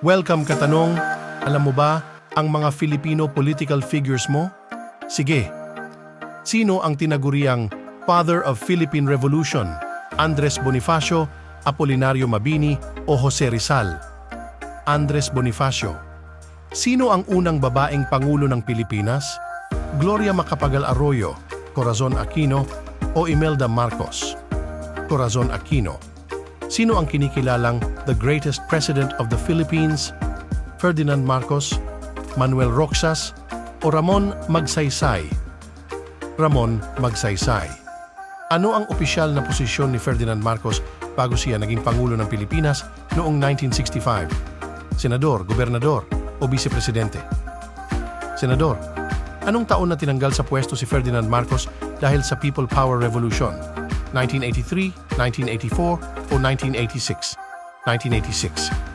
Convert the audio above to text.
Welcome katanong. Alam mo ba ang mga Filipino political figures mo? Sige. Sino ang tinaguriang Father of Philippine Revolution? Andres Bonifacio, Apolinario Mabini o Jose Rizal? Andres Bonifacio. Sino ang unang babaeng Pangulo ng Pilipinas? Gloria Macapagal Arroyo, Corazon Aquino o Imelda Marcos? Corazon Aquino. Sino ang kinikilalang the greatest president of the Philippines? Ferdinand Marcos, Manuel Roxas o Ramon Magsaysay? Ramon Magsaysay. Ano ang opisyal na posisyon ni Ferdinand Marcos bago siya naging Pangulo ng Pilipinas noong 1965? Senador, gobernador o vice-presidente? Senador. Anong taon na tinanggal sa pwesto si Ferdinand Marcos dahil sa People Power Revolution? 1983, 1984 o 1986? 1986.